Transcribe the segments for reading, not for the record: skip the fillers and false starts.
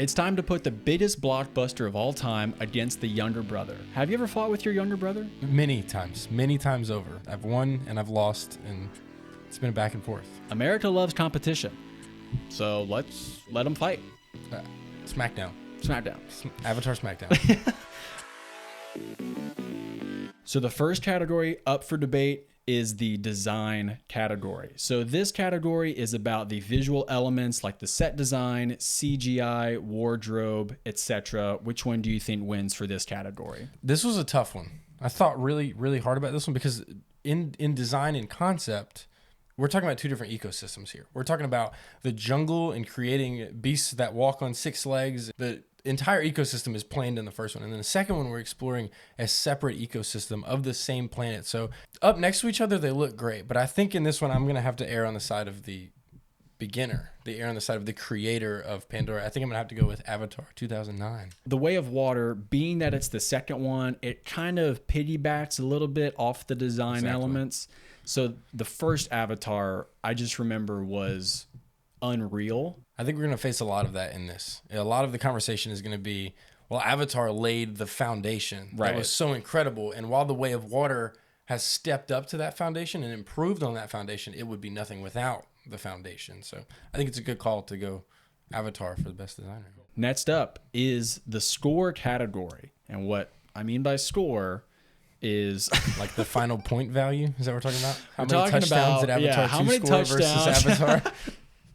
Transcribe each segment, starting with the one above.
It's time to put the biggest blockbuster of all time against the younger brother. Have you ever fought with your younger brother? Many times over. I've won and I've lost, and it's been a back and forth. America loves competition, so let's let them fight. SmackDown. Avatar SmackDown. So the first category up for debate is the design category. So this category is about the visual elements like the set design, CGI, wardrobe, etc. Which one do you think wins for this category? This was a tough one. I thought really, really hard about this one because in design and concept, we're talking about two different ecosystems here. We're talking about the jungle and creating beasts that walk on 6 legs. The entire ecosystem is planned in the first one. And then the second one, we're exploring a separate ecosystem of the same planet. So up next to each other, they look great. But I think in this one, I'm going to have to err on the side of the beginner, err on the side of the creator of Pandora. I think I'm going to have to go with Avatar 2009. The Way of Water, being that it's the second one, it kind of piggybacks a little bit off the design elements. So the first Avatar, I just remember, was unreal. I think we're going to face a lot of that in this. A lot of the conversation is going to be, well, Avatar laid the foundation. Right. That was so incredible. And while The Way of Water has stepped up to that foundation and improved on that foundation, it would be nothing without the foundation. So I think it's a good call to go Avatar for the best designer. Next up is the score category. And what I mean by score is like the final point value. Is that what we're talking about? How many touchdowns did Avatar 2 score versus Avatar?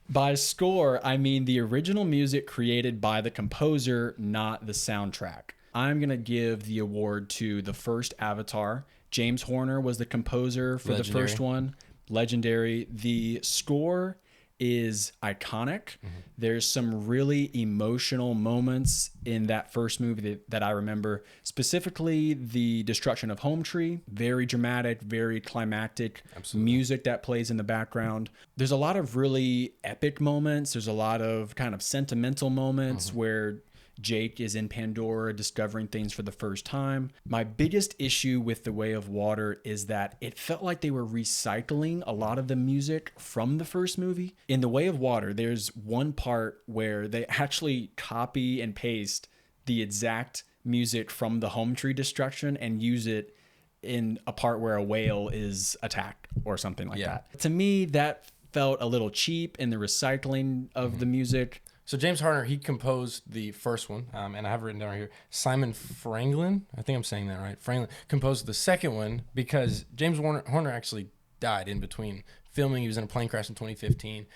By score, I mean the original music created by the composer, not the soundtrack. I'm going to give the award to the first Avatar. James Horner was the composer for the first one. Legendary. The score is iconic. Mm-hmm. There's some really emotional moments in that first movie that I remember. Specifically, the destruction of Home Tree. Very dramatic, very climactic. Absolutely. Music that plays in the background. There's a lot of really epic moments. There's a lot of kind of sentimental moments where Jake is in Pandora discovering things for the first time. My biggest issue with The Way of Water is that it felt like they were recycling a lot of the music from the first movie. In The Way of Water, there's one part where they actually copy and paste the exact music from the Home Tree destruction and use it in a part where a whale is attacked or something like that. To me, that felt a little cheap in the recycling of the music. So James Horner, he composed the first one, and I have it written down right here. Simon Franklin, I think I'm saying that right, Franklin, composed the second one because James Horner actually died in between filming. He was in a plane crash in 2015.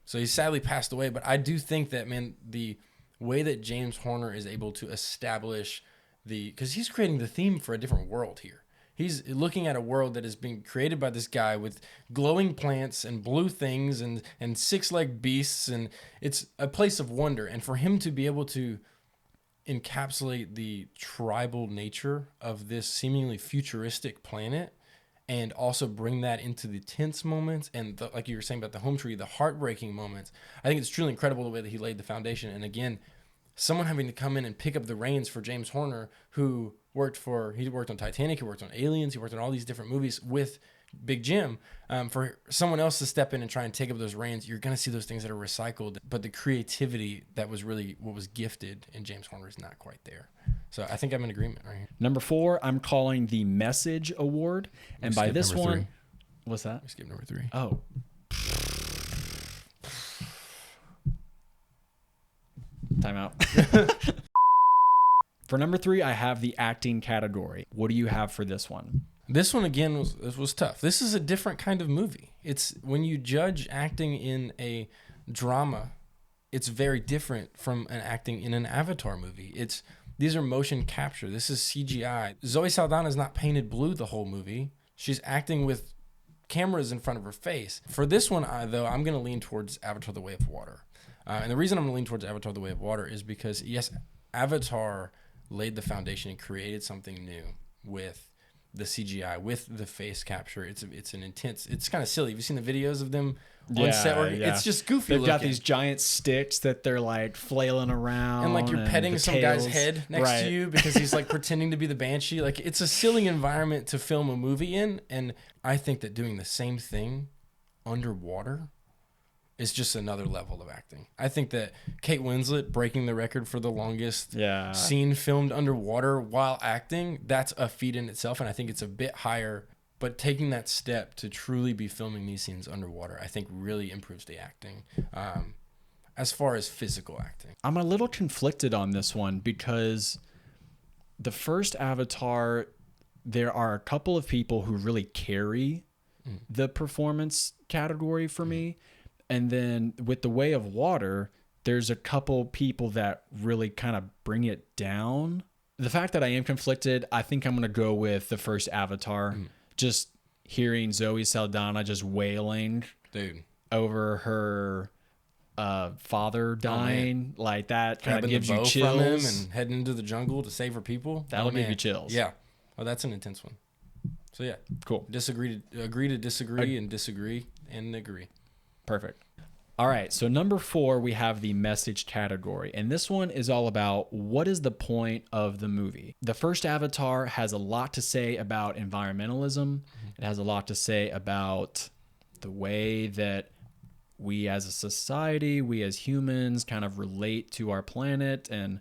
So he sadly passed away, but I do think that, man, the way that James Horner is able to establish because he's creating the theme for a different world here. He's looking at a world that is being created by this guy with glowing plants and blue things and 6-legged beasts, and it's a place of wonder. And for him to be able to encapsulate the tribal nature of this seemingly futuristic planet and also bring that into the tense moments and like you were saying about the Home Tree, the heartbreaking moments, I think it's truly incredible the way that he laid the foundation. And again, someone having to come in and pick up the reins for James Horner, who worked on Titanic, he worked on Aliens, he worked on all these different movies with Big Jim. For someone else to step in and try and take up those reins, you're going to see those things that are recycled, but the creativity that was really what was gifted in James Horner is not quite there. So I think I'm in agreement right here. Number 4, I'm calling the Message Award. And by this one, 3. What's that? We skipped number 3. Oh. Time out. For number 3, I have the acting category. What do you have for this one? This one, again, was tough. This is a different kind of movie. It's when you judge acting in a drama, it's very different from an acting in an Avatar movie. These are motion capture. This is CGI. Zoe Saldana is not painted blue the whole movie. She's acting with cameras in front of her face. For this one, though, I'm going to lean towards Avatar: The Way of Water. And the reason I'm going to lean towards Avatar: The Way of Water is because, yes, Avatar laid the foundation and created something new with the CGI, with the face capture. It's an intense. It's kind of silly. Have you seen the videos of them on set? It's just goofy. They've got these giant sticks that they're like flailing around, and like you're petting some guy's head next to you because he's like pretending to be the banshee. Like, it's a silly environment to film a movie in, and I think that doing the same thing underwater is just another level of acting. I think that Kate Winslet breaking the record for the longest scene filmed underwater while acting, that's a feat in itself, and I think it's a bit higher. But taking that step to truly be filming these scenes underwater, I think really improves the acting. As far as physical acting, I'm a little conflicted on this one because the first Avatar, there are a couple of people who really carry the performance category for me. And then with The Way of Water, there's a couple people that really kind of bring it down. The fact that I am conflicted, I think I'm going to go with the first Avatar. Just hearing Zoe Saldana just wailing over her father dying, like that kind of gives you chills. From him and heading into the jungle to save her people. That'll give you chills. Yeah. Oh, that's an intense one. So yeah, cool. Agree to disagree and disagree and agree. Perfect. All right. So number 4, we have the message category. And this one is all about what is the point of the movie? The first Avatar has a lot to say about environmentalism. It has a lot to say about the way that we as a society, we as humans kind of relate to our planet. And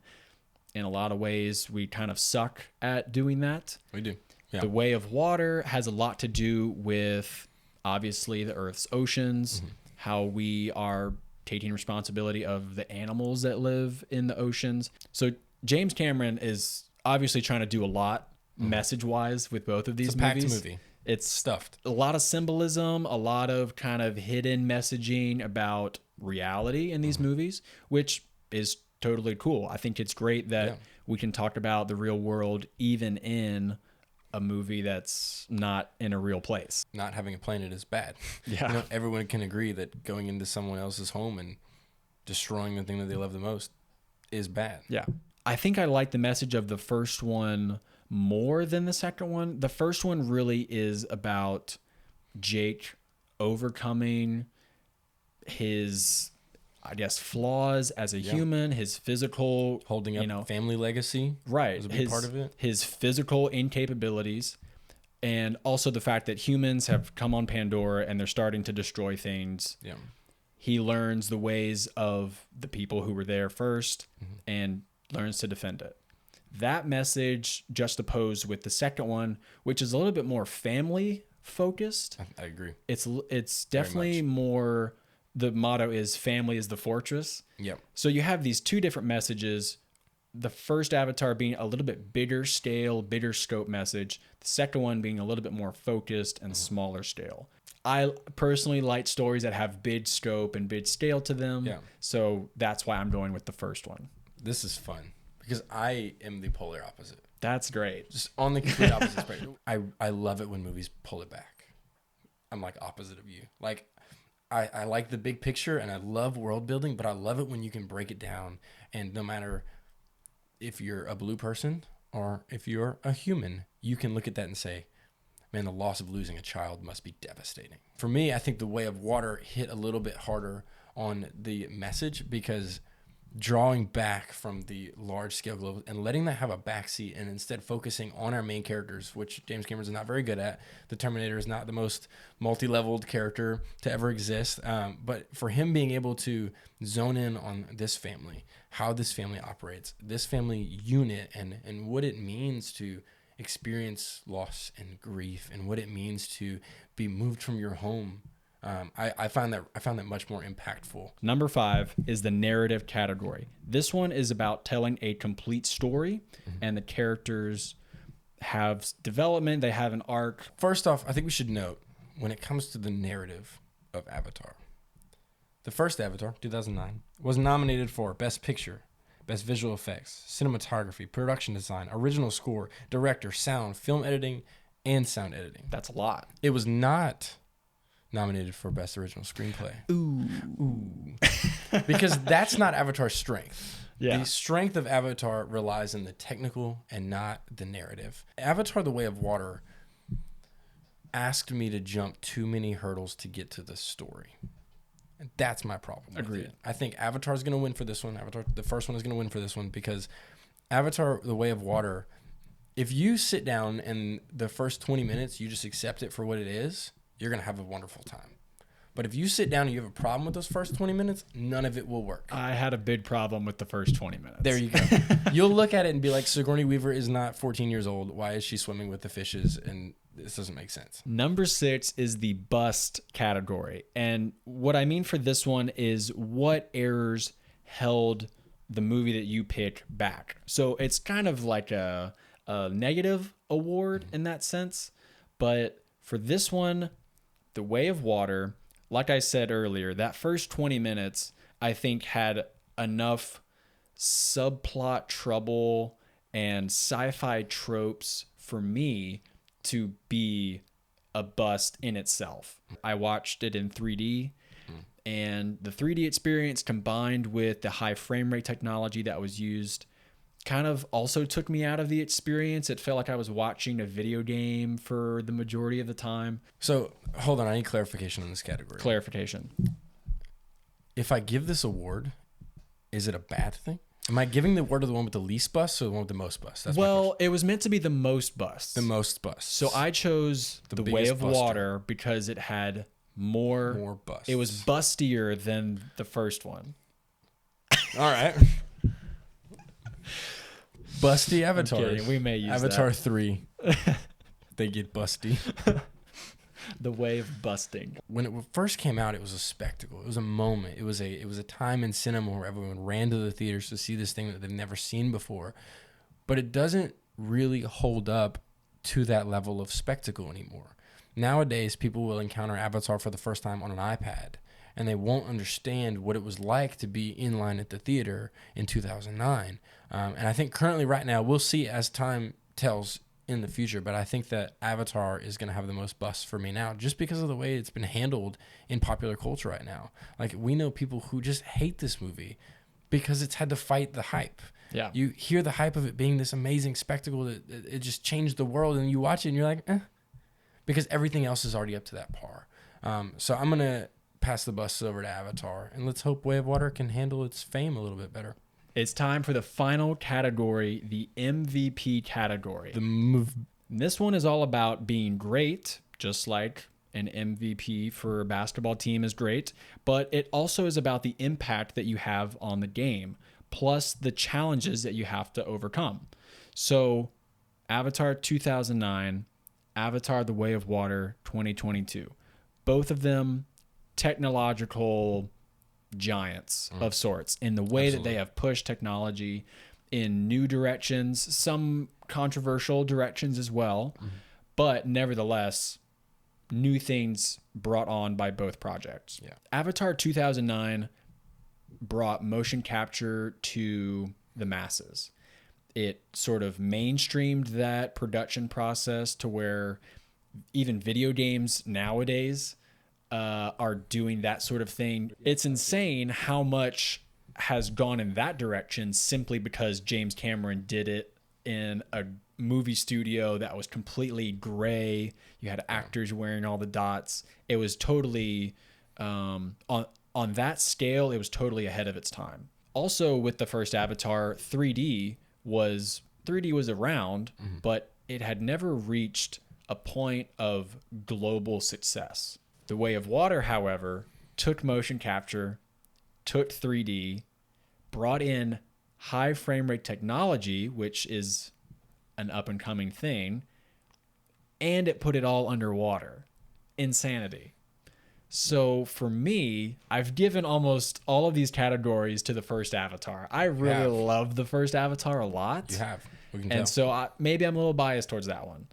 in a lot of ways, we kind of suck at doing that. We do. Yeah. The Way of Water has a lot to do with, obviously, the Earth's oceans, how we are taking responsibility of the animals that live in the oceans. So James Cameron is obviously trying to do a lot message-wise with both of these movies. It's a packed movie. It's stuffed. A lot of symbolism, a lot of kind of hidden messaging about reality in these movies, which is totally cool. I think it's great that we can talk about the real world even in a movie that's not in a real place. Not having a planet is bad. Yeah. You know, everyone can agree that going into someone else's home and destroying the thing that they love the most is bad. Yeah. I think I like the message of the first one more than the second one. The first one really is about Jake overcoming his, I guess, flaws as a human, his physical, holding up family legacy, right? Was a big part of it. His physical incapabilities, and also the fact that humans have come on Pandora and they're starting to destroy things. Yeah, he learns the ways of the people who were there first and learns to defend it. That message juxtaposed with the second one, which is a little bit more family focused. I agree. It's definitely more. The motto is family is the fortress. Yep. So you have these two different messages. The first Avatar being a little bit bigger scale, bigger scope message. The second one being a little bit more focused and smaller scale. I personally like stories that have big scope and big scale to them. Yeah. So that's why I'm going with the first one. This is fun because I am the polar opposite. That's great. Just on the complete opposite spectrum. I love it when movies pull it back. I'm like opposite of you. Like, I like the big picture and I love world building, but I love it when you can break it down. And no matter if you're a blue person or if you're a human, you can look at that and say, man, the loss of losing a child must be devastating. For me, I think The Way of Water hit a little bit harder on the message because drawing back from the large scale global and letting that have a backseat and instead focusing on our main characters, which James Cameron's not very good at. The Terminator is not the most multi-leveled character to ever exist. But for him being able to zone in on this family, how this family operates, this family unit, and what it means to experience loss and grief and what it means to be moved from your home. I found that much more impactful. Number 5 is the narrative category. This one is about telling a complete story, and the characters have development. They have an arc. First off, I think we should note when it comes to the narrative of Avatar, the first Avatar, 2009, was nominated for Best Picture, Best Visual Effects, Cinematography, Production Design, Original Score, Director, Sound, Film Editing, and Sound Editing. That's a lot. It was not nominated for Best Original Screenplay. Ooh. Because that's not Avatar's strength. Yeah. The strength of Avatar relies in the technical and not the narrative. Avatar: The Way of Water asked me to jump too many hurdles to get to the story. And that's my problem with Agreed. it. I think Avatar's going to win for this one. Avatar, the first one, is going to win for this one because Avatar: The Way of Water, if you sit down and the first 20 minutes, you just accept it for what it is, you're going to have a wonderful time. But if you sit down and you have a problem with those first 20 minutes, none of it will work. I had a big problem with the first 20 minutes. There you go. You'll look at it and be like, Sigourney Weaver is not 14 years old. Why is she swimming with the fishes? And this doesn't make sense. Number 6 is the bust category. And what I mean for this one is what errors held the movie that you pick back. So it's kind of like a negative award in that sense. But for this one, The Way of Water, like I said earlier, that first 20 minutes, I think, had enough subplot trouble and sci-fi tropes for me to be a bust in itself. I watched it in 3D, and the 3D experience combined with the high frame rate technology that was used kind of also took me out of the experience. It felt like I was watching a video game for the majority of the time. So, hold on. I need clarification on this category. Clarification. If I give this award, is it a bad thing? Am I giving the award to the one with the least busts or the one with the most busts? That's well, it was meant to be the most busts. the most busts. So I chose The Way biggest of buster. Water because it had more busts. It was bustier than the first one. All right. Busty Avatar. We may use Avatar that. 3. They get busty. The Way of Busting. When it first came out, it was a spectacle. It was a moment. It was a time in cinema where everyone ran to the theaters to see this thing that they've never seen before. But it doesn't really hold up to that level of spectacle anymore. Nowadays, people will encounter Avatar for the first time on an iPad, and they won't understand what it was like to be in line at the theater in 2009. And I think currently right now, we'll see as time tells in the future, but I think that Avatar is going to have the most busts for me now just because of the way it's been handled in popular culture right now. Like, we know people who just hate this movie because it's had to fight the hype. Yeah. You hear the hype of it being this amazing spectacle that it just changed the world, and you watch it and you're like, because everything else is already up to that par. So I'm going to pass the busts over to Avatar, and let's hope Way of Water can handle its fame a little bit better. It's time for the final category, the MVP category. This one is all about being great, just like an MVP for a basketball team is great, but it also is about the impact that you have on the game, plus the challenges that you have to overcome. So Avatar 2009, Avatar The Way of Water 2022. Both of them technological giants of sorts in the way that they have pushed technology in new directions, some controversial directions as well, but nevertheless, new things brought on by both projects. Yeah. Avatar 2009 brought motion capture to the masses. It sort of mainstreamed that production process to where even video games nowadays are doing that sort of thing. It's insane how much has gone in that direction simply because James Cameron did it in a movie studio that was completely gray. You had actors wearing all the dots. It was totally on that scale, it was totally ahead of its time. Also, with the first Avatar, 3D was around, but it had never reached a point of global success. The Way of Water, however, took motion capture, took 3D, brought in high frame rate technology, which is an up and coming thing, and it put it all underwater. Insanity. So for me, I've given almost all of these categories to the first Avatar. I really love the first Avatar a lot. You have. We can And tell. so maybe I'm a little biased towards that one.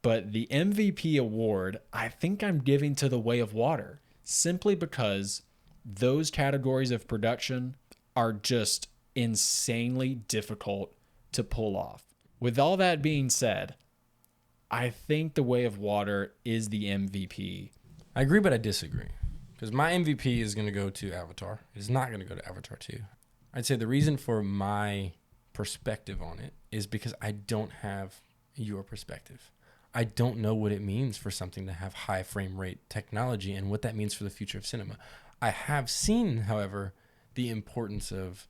But the MVP award, I think I'm giving to The Way of Water, simply because those categories of production are just insanely difficult to pull off. With all that being said, I think The Way of Water is the MVP. I agree, but I disagree. Because my MVP is going to go to Avatar. It's not going to go to Avatar 2. I'd say the reason for my perspective on it is because I don't have your perspective. I don't know what it means for something to have high frame rate technology and what that means for the future of cinema. I have seen, however, the importance of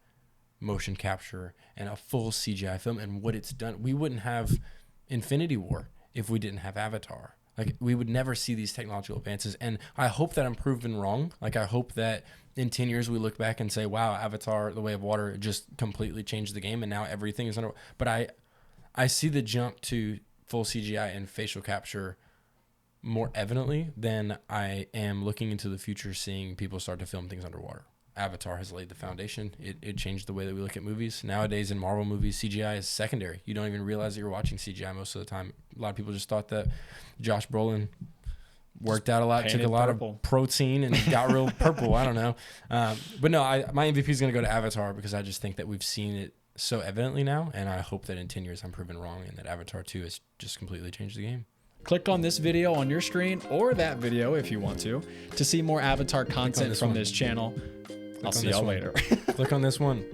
motion capture and a full CGI film and what it's done. We wouldn't have Infinity War if we didn't have Avatar. Like, we would never see these technological advances. And I hope that I'm proven wrong. Like, I hope that in 10 years we look back and say, wow, Avatar, The Way of Water just completely changed the game, and now everything is under. But I see the jump to full CGI and facial capture more evidently than I am looking into the future, seeing people start to film things underwater. Avatar has laid the foundation. It changed the way that we look at movies. Nowadays in Marvel movies, CGI is secondary. You don't even realize that you're watching CGI most of the time. A lot of people just thought that Josh Brolin worked out a lot, took a lot of protein and got real purple. I don't know. But no, my MVP is going to go to Avatar, because I just think that we've seen it so evidently now, and I hope that in 10 years I'm proven wrong and that Avatar 2 has just completely changed the game. Click on this video on your screen, or that video if you want to see more Avatar content from this channel. I'll see y'all later. Click on this one.